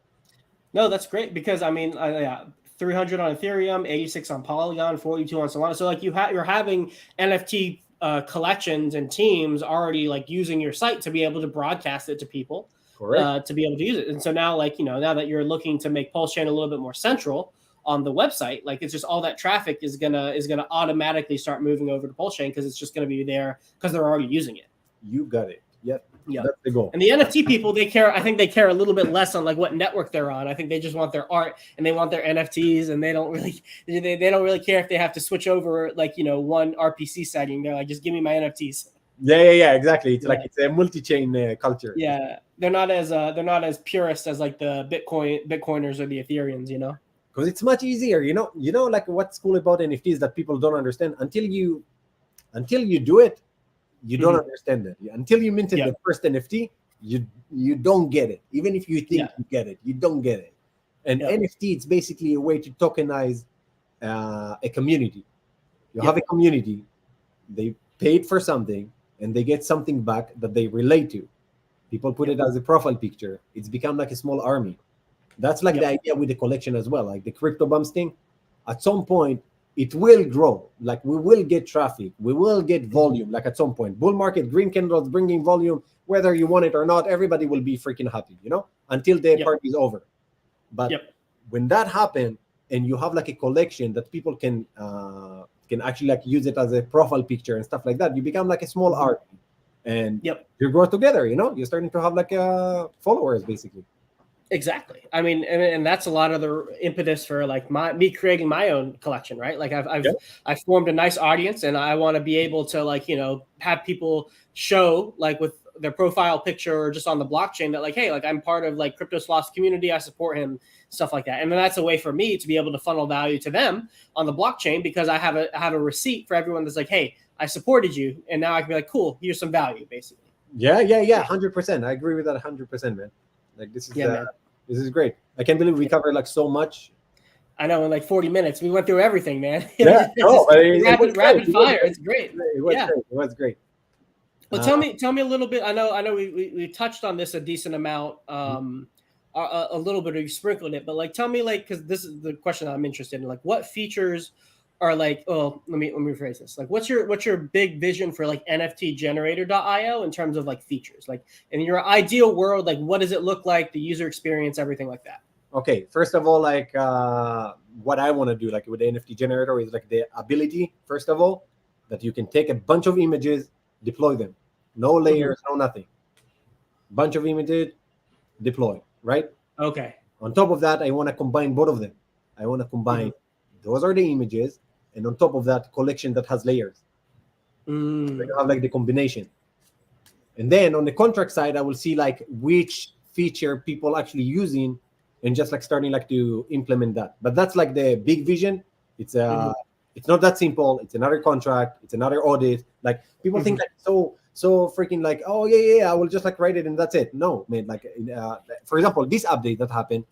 No, that's great because I mean, 300 on Ethereum, 86 on Polygon, 42 on Solana. So like you're having NFT collections and teams already like using your site to be able to broadcast it to people, to be able to use it. And so now, like, now that you're looking to make Pulsechain a little bit more central on the website, like it's just all that traffic is gonna automatically start moving over to Pulsechain because it's just gonna be there because they're already using it. You got it. Yep. Yeah, that's the goal. And the NFT people, I think they care a little bit less on like what network they're on. I think they just want their art and they want their NFTs, and they don't really care if they have to switch over like one RPC setting. They're like, just give me my NFTs. Yeah, exactly. It's like it's a multi-chain culture. Yeah, they're not as purist as like the Bitcoiners or the Ethereans, because it's much easier. Like what's cool about NFTs that people don't understand until you do it. You don't understand it until you minted the first NFT. You don't get it. Even if you think you get it, you don't get it. And NFT, it's basically a way to tokenize a community. You have a community, they paid for something, and they get something back that they relate to. People put it as a profile picture. It's become like a small army. That's like the idea with the collection as well, like the crypto bumps thing. At some point, it will grow. Like we will get traffic, we will get volume. Like at some point, bull market, green candles bringing volume, whether you want it or not, everybody will be freaking happy, until the party is over. But when that happens, and you have like a collection that people can actually like use it as a profile picture and stuff like that, you become like a small army, and you grow together. You're starting to have like followers basically. Exactly. I mean, and that's a lot of the impetus for like me creating my own collection, right? Like I've formed a nice audience, and I want to be able to like have people show like with their profile picture or just on the blockchain that like, hey, like I'm part of like CryptoSloth's community, I support him, stuff like that. And then that's a way for me to be able to funnel value to them on the blockchain because I have a receipt for everyone that's like, hey, I supported you, and now I can be like, cool, here's some value, basically. Yeah, 100%. I agree with that 100%, man. Like this is great. I can't believe we covered like so much. I know, in like 40 minutes we went through everything, man. Yeah, rapid fire. It's great. It was great. Well, tell me a little bit. I know we touched on this a decent amount, a little bit. You sprinkled it, but like tell me like because this is the question I'm interested in. Like, what features are like? Oh, let me rephrase this. Like, what's your big vision for like NFTgenerator.io in terms of like features? Like, in your ideal world, like what does it look like? The user experience, everything like that. Okay, first of all, like what I want to do, like with the NFT generator, is like the ability, first of all, that you can take a bunch of images, deploy them, no layers, no nothing, bunch of images, deploy, right? Okay. On top of that, I want to combine both of them. I want to combine those are the images, and on top of that, collection that has layers. So you have like the combination. And then on the contract side, I will see like which feature people actually using, and just like starting like to implement that. But that's like the big vision. It's it's not that simple. It's another contract. It's another audit. Like people think like so freaking like, oh yeah, I will just like write it and that's it. No, man. Like for example, this update that happened,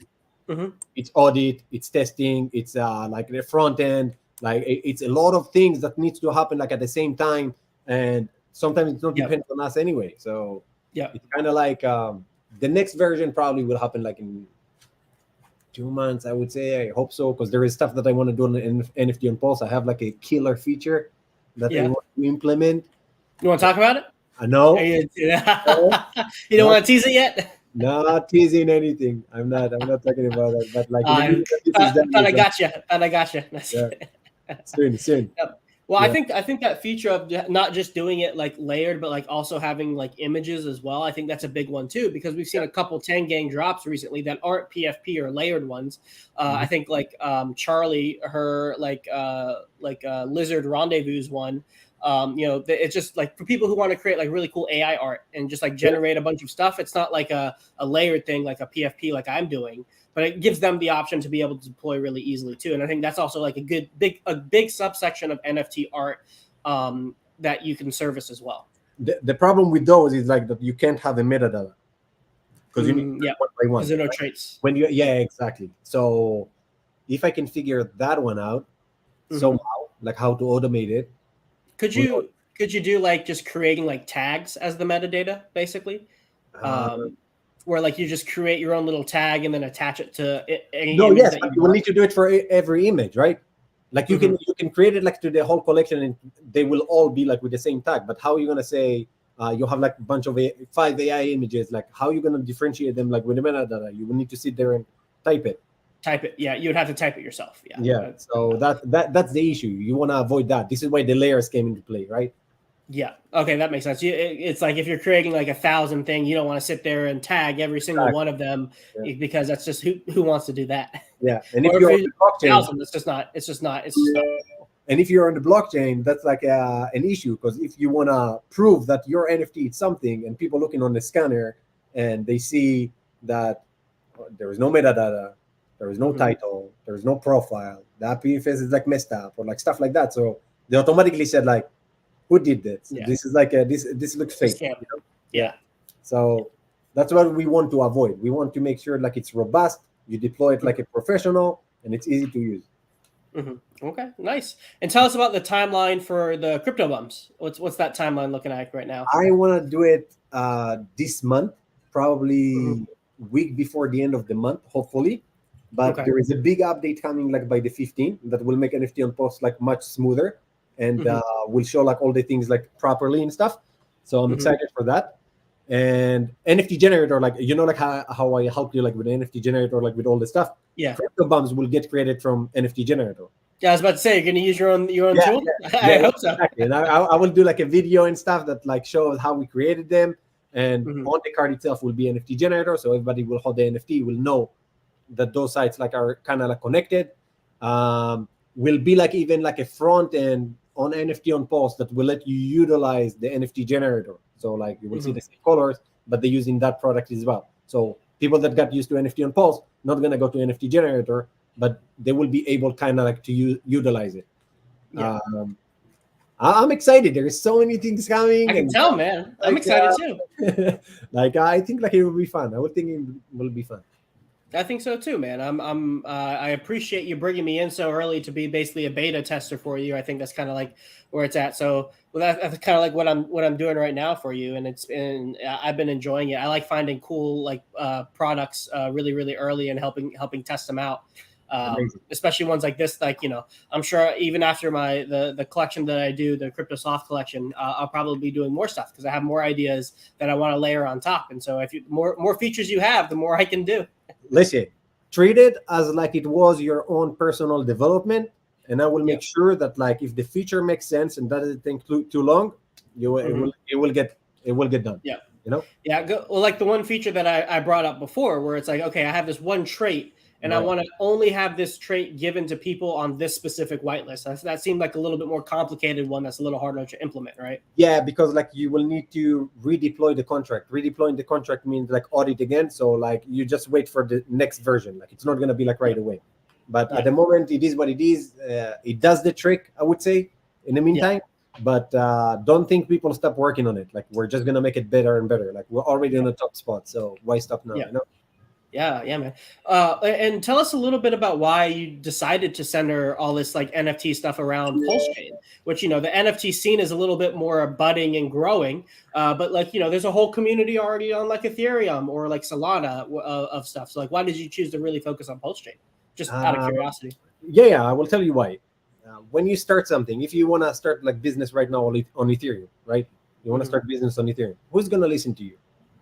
it's audit, it's testing, it's like the front end. Like it's a lot of things that needs to happen like at the same time, and sometimes it's not depends on us anyway. So it's kind of like the next version probably will happen like in 2 months, I would say. I hope so, because there is stuff that I want to do on the NFT on Pulse. I have like a killer feature that I want to implement. You want to talk about it? I know. You don't want to tease it yet? Not teasing anything. I'm not. I'm not talking about that. But like in the I minute that this is done, thought it's I like, got you. Thought I got you. yeah, soon, soon. Yep. Well, Yeah. I think that feature of not just doing it like layered, but like also having like images as well. I think that's a big one too, because we've seen a couple 10 gang drops recently that aren't PFP or layered ones. I think like Charlie, her Lizard Rendezvous one. It's just like for people who want to create like really cool AI art and just like Yeah. generate a bunch of stuff. It's not like a layered thing like a PFP like I'm doing, but it gives them the option to be able to deploy really easily too. And I think that's also like a big subsection of NFT art that you can service as well. The problem with those is like that you can't have a metadata because you need to do Yeah, it one by one. because there are no right? traits. When you, yeah, exactly. So if I can figure that one out somehow, like how to automate it, Could who knows? you do like just creating like tags as the metadata basically? Uh, Where like you just create your own little tag and then attach it to any no, image yes, that but you you will want. need to do it for every image, right? Like you can create it like to the whole collection, and they will all be like with the same tag. But how are you gonna say you have like a bunch of 5 AI images? Like how are you gonna differentiate them like with the metadata? You will need to sit there and type it. Type it. Yeah, you would have to type it yourself. Yeah. Yeah. So that's the issue. You want to avoid that. This is why the layers came into play, right? Yeah. Okay, that makes sense. It's like if you're creating like 1,000 thing, you don't want to sit there and tag every single one of them because that's just who wants to do that. Yeah. And if Or if you're on you the blockchain, 1,000, it's just not. It's just not. It's just not. and if you're on the blockchain, that's like an issue because if you want to prove that your NFT is something, and people looking on the scanner and they see that there is no metadata, there is no title, there is no profile, the PFS is like messed up or like stuff like that. So they automatically said like, who did this? Yeah. This is like this looks fake. Scam. You know? Yeah. So that's what we want to avoid. We want to make sure like it's robust, you deploy it like a professional, and it's easy to use. Okay, nice. And tell us about the timeline for the crypto bums. What's that timeline looking like right now? I want to do it this month, probably week before the end of the month, hopefully. But there is a big update coming like by the 15th that will make NFT on post like much smoother and will show like all the things like properly and stuff. So I'm excited for that. And NFT generator, like like how I helped you like with the NFT generator, like with all the stuff. Yeah. Crypto bums will get created from NFT generator. Yeah, I was about to say you're going to use your own tool. I hope so. Exactly. And I will do like a video and stuff that like shows how we created them. And on the card itself will be NFT generator, so everybody will hold the NFT, will know that those sites like are kind of like connected. Will be like even like a front end on NFT on Pulse that will let you utilize the NFT generator. So like you will see the same colors, but they're using that product as well. So people that got used to NFT on Pulse not gonna go to NFT generator, but they will be able kind of like to utilize it. Yeah. I'm excited. There is so many things coming. I can tell, man. I'm excited too. Like I think like it will be fun. I would think it will be fun. I think so too, man. I appreciate you bringing me in so early to be basically a beta tester for you. I think that's kind of like where it's at. So that's kind of like what I'm doing right now for you, and I've been enjoying it. I like finding cool like products really early and helping test them out. Especially ones like this, like I'm sure even after the collection that I do, the CryptoSloth collection, I'll probably be doing more stuff because I have more ideas that I want to layer on top. And so if you more features you have, the more I can do. Listen, treat it as like it was your own personal development, and I will make sure that like if the feature makes sense and doesn't take too long, it will get done. Yeah, well, like the one feature that I brought up before, where it's like, okay, I have this one trait. And I want to only have this trait given to people on this specific whitelist. That seemed like a little bit more complicated one that's a little harder to implement, right? Yeah, because like you will need to redeploy the contract. Redeploying the contract means like audit again. So like you just wait for the next version. Like it's not going to be like right away. But at the moment, it is what it is. It does the trick, I would say, in the meantime. But don't think people stop working on it. Like we're just going to make it better and better. Like we're already in the top spot. So why stop now? Yeah, man. And tell us a little bit about why you decided to center all this like NFT stuff around Pulsechain, which the NFT scene is a little bit more budding and growing. But like there's a whole community already on like Ethereum or like Solana of stuff. So like, why did you choose to really focus on Pulsechain? Just out of curiosity. Yeah, I will tell you why. When you start something, if you want to start like business right now on Ethereum, right? You want to start business on Ethereum. Who's gonna listen to you?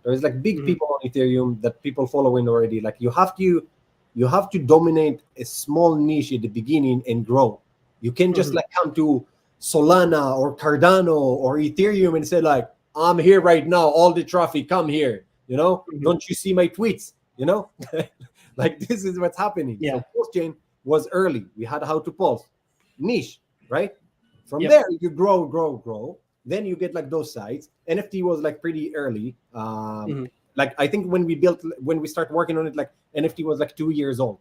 There's like big Mhm. people on Ethereum that people following already. Like you have to dominate a small niche at the beginning and grow. You can just Mhm. like come to Solana or Cardano or Ethereum and say like, I'm here right now, all the traffic, come here. Mhm. Don't you see my tweets? Like this is what's happening. Yeah. So Pulsechain was early. We had how to pulse, niche, right? From Yep. there you grow, grow, grow. Then you get like those sites. NFT was like pretty early. Mhm. Like I think when we start working on it, like NFT was like 2 years old.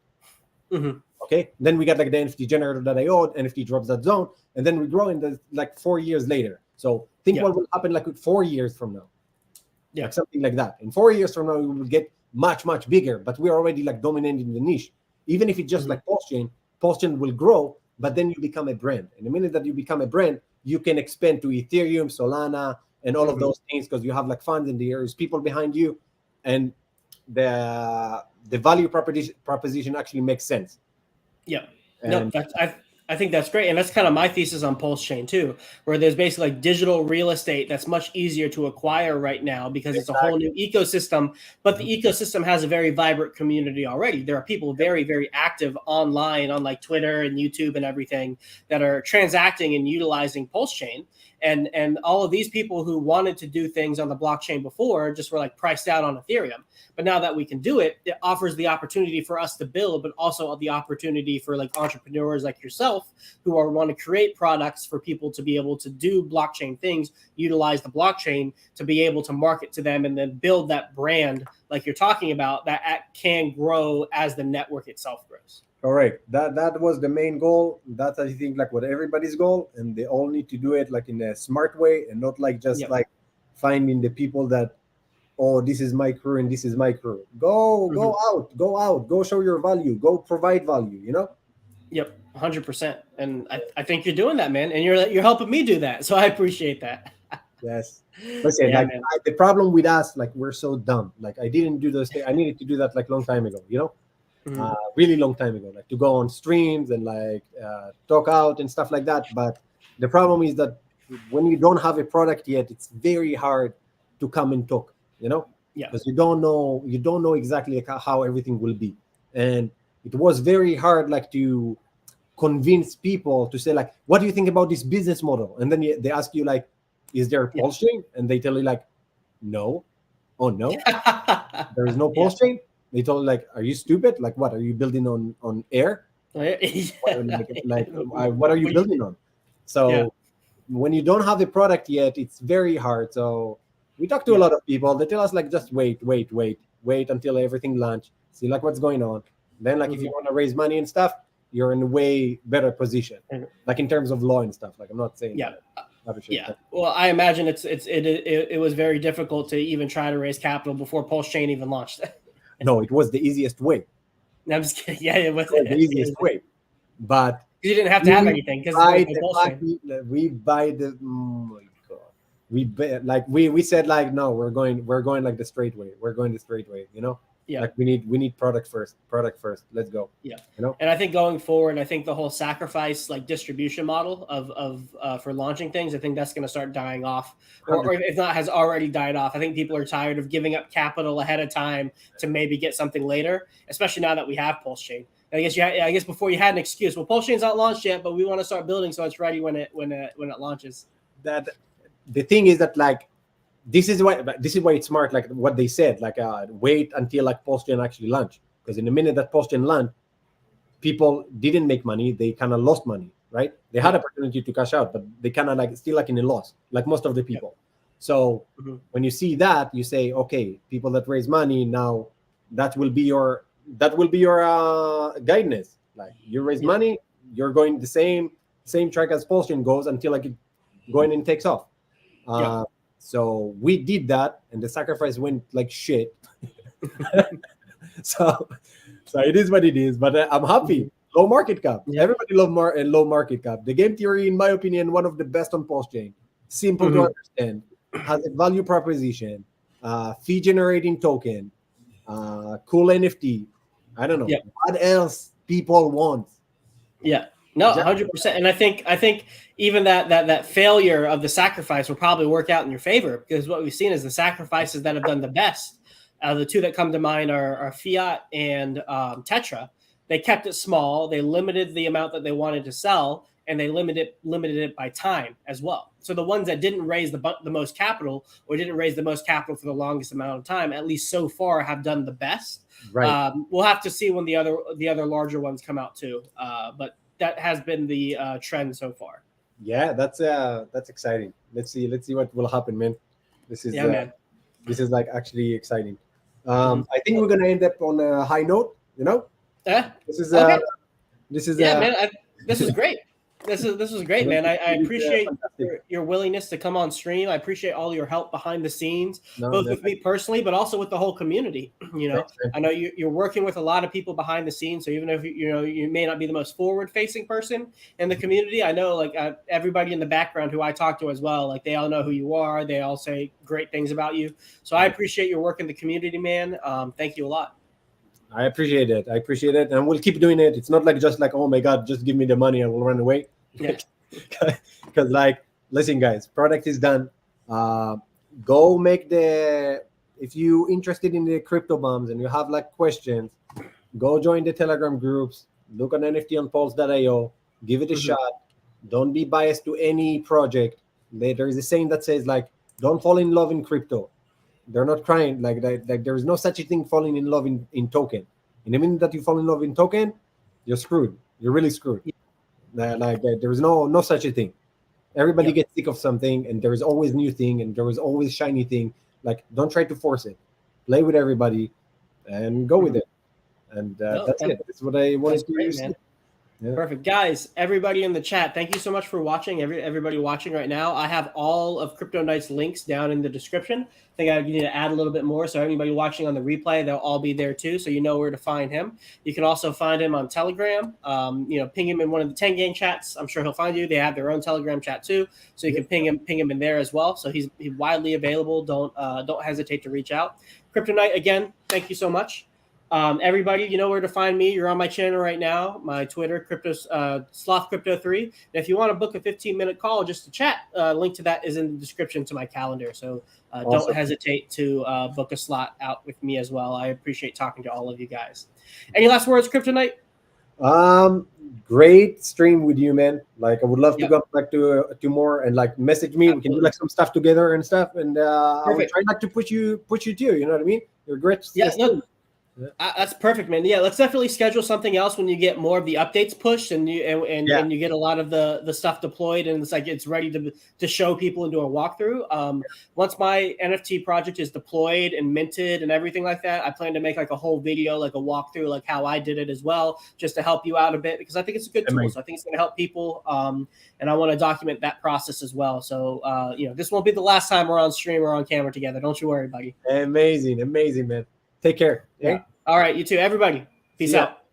Mhm. Okay, then we got like the NFT generator.io, NFT drops.zone, and then we grow in the like 4 years later. So think Yep. what will happen like 4 years from now, like Yep. something like that. In 4 years from now, we will get much, much bigger, but we're already like dominating the niche. Even if it's just Mhm. like Pulsechain will grow, but then you become a brand. And the minute that you become a brand, you can expand to Ethereum, Solana, and all of Mhm. those things because you have like funds and there's people behind you, and the value proposition actually makes sense. Yep. No, And I think that's great, and that's kind of my thesis on Pulsechain too, where there's basically like digital real estate that's much easier to acquire right now because it's a whole exactly. new ecosystem. But the Mhm. ecosystem has a very vibrant community already. There are people Yep. very, very active online on like Twitter and YouTube and everything that are transacting and utilizing Pulsechain. And all of these people who wanted to do things on the blockchain before just were like priced out on Ethereum. But now that we can do it, it offers the opportunity for us to build, but also the opportunity for like entrepreneurs like yourself who are want to create products for people to be able to do blockchain things, utilize the blockchain to be able to market to them and then build that brand like you're talking about that can grow as the network itself grows. Correct. That was the main goal. That's I think like what everybody's goal, and they all need to do it like in a smart way and not like just Yep. like finding the people that, oh, this is my crew and this is my crew. Go Mm-hmm. go out, go show your value, go provide value. Yep. 100%. And I think you're doing that, man. And you're helping me do that. So I appreciate that. Yes. Listen, Yeah, like man. the problem with us, like we're so dumb. Like I didn't do those things. I needed to do that like long time ago. Mm-hmm. Really long time ago, like to go on streams and like talk out and stuff like that. But the problem is that when you don't have a product yet, it's very hard to come and talk, Yeah. because you don't know exactly like how everything will be. And it was very hard like to convince people to say like, what do you think about this business model? And then they ask you like, is there a Yeah. pulse chain? And they tell you like, no. Oh no, there is no Yeah. pulse chain. They told me, like, are you stupid? Like, what are you building on air? What are you building on? Yeah. So when you don't have the product yet, it's very hard. So we talk to a Yeah. lot of people. They tell us like, just wait until everything launch. See like what's going on. Then like if you Mhm. want to raise money and stuff, you're in a way better position. Like in terms of law and stuff. Like I'm not saying Yeah. that other shit. Yeah. Well, I imagine it was very difficult to even try to raise capital before Pulse Chain even launched. No, it was the easiest way. No, I'm just kidding. Yeah, it was. It was the easiest way. But You didn't have to have we anything because there was buy no the Pulse Chain. fucking we buy the oh my god. Like we said like no, we're going like the straight way. We're going the straight way. Yeah. Like we need product first. Product first. Let's go. Yeah. You know? And I think going forward, I think the whole sacrifice like distribution model of for launching things, I think that's going to start dying off, or 100. if not, has already died off. I think people are tired of giving up capital ahead of time to maybe get something later, especially now that we have Pulse Chain. I guess I guess before you had an excuse. Well, Pulse Chain's not launched yet, but we want to start building so it's ready when it launches. That the thing is that like this is why it's smart, like what they said, like wait until like Postgen actually launch. Because in the minute that Postgen launch, people didn't make money, they kind of lost money, right? They had Yeah. opportunity to cash out, but they kind of like still like in a loss, like most of the Yeah. people. So Mhm. when you see that, you say, okay, people that raise money now, that will be your guidance. Like you raise Yeah. money, you're going the same track as Postgen goes until like it going and takes off. Yeah. So we did that, and the sacrifice went like shit. so so it is what it is, but I'm happy. Mhm. Low market cap, Yeah. everybody love low market cap. The game theory, in my opinion, one of the best on post chain. Simple to Mhm. understand, has a value proposition, fee generating token, cool NFT. I don't know Yeah. what else people want. Yeah. No, 100%. And I think even that failure of the sacrifice will probably work out in your favor, because what we've seen is the sacrifices that have done the best. The two that come to mind are Fiat and Tetra. They kept it small. They limited the amount that they wanted to sell, and they limited it by time as well. So the ones that didn't raise the most capital, or didn't raise the most capital for the longest amount of time, at least so far, have done the best. Right. We'll have to see when the other larger ones come out too. But that has been the trend so far. Yeah, that's exciting. Let's see what will happen, man. This is man. This is like actually exciting. I think we're gonna end up on a high note. Yeah. This is okay. This is man. This is great. This is great, man. I appreciate your willingness to come on stream. I appreciate all your help behind the scenes, both with me personally, but also with the whole community. Thanks, I know you're working with a lot of people behind the scenes. So even if you may not be the most forward-facing person in the community, I know everybody in the background who I talk to as well, like they all know who you are. They all say great things about you. So I appreciate your work in the community, man. Thank you a lot. I appreciate it. And we'll keep doing it. It's not just oh my God, just give me the money and we'll run away. Yeah. Because listen, guys, product is done. Go make if you interested in the crypto bombs and you have questions, go join the Telegram groups, look on NFT on Pulse.io, give it a shot. Don't be biased to any project. There is a saying that says don't fall in love in crypto. They're not crying like there is no such a thing falling in love in token. In the minute that you fall in love in token, you're screwed. You're really screwed. There is no such a thing. Everybody gets sick of something, and there is always new thing, and there is always shiny thing. Don't try to force it. Play with everybody, and go with it. And that's it. That's what I wanted to say. Yeah. Perfect. Guys, everybody in the chat, thank you so much for watching. Everybody watching right now, I have all of CryptoKnight's links down in the description. I think I need to add a little bit more, so anybody watching on the replay, they'll all be there too, so you know where to find him. You can also find him on Telegram. Ping him in one of the 10 gang chats. I'm sure he'll find you. They have their own Telegram chat too, so you can ping him in there as well. So he's widely available. Don't hesitate to reach out. CryptoKnight, again, thank you so much. Everybody, you know where to find me. You're on my channel right now, my Twitter, Sloth Crypto 3. And if you want to book a 15-minute call just to chat, link to that is in the description to my calendar. So awesome. Don't hesitate to book a slot out with me as well. I appreciate talking to all of you guys. Any last words, CryptoKnight? Great stream with you, man. I would love to go back to more and message me. Absolutely. We can do some stuff together and stuff. And I will try to push you too. You know what I mean? You're great. Yeah, that's perfect, man. Yeah, let's definitely schedule something else when you get more of the updates pushed and you get a lot of the stuff deployed and it's ready to show people and do a walkthrough. Once my NFT project is deployed and minted and everything like that, I plan to make a whole video, a walkthrough, how I did it as well, just to help you out a bit, because I think it's a good tool. So I think it's going to help people, and I want to document that process as well. So this won't be the last time we're on stream or on camera together. Don't you worry, buddy. Amazing, man. Take care. Yeah. All right, you too. Everybody, peace out.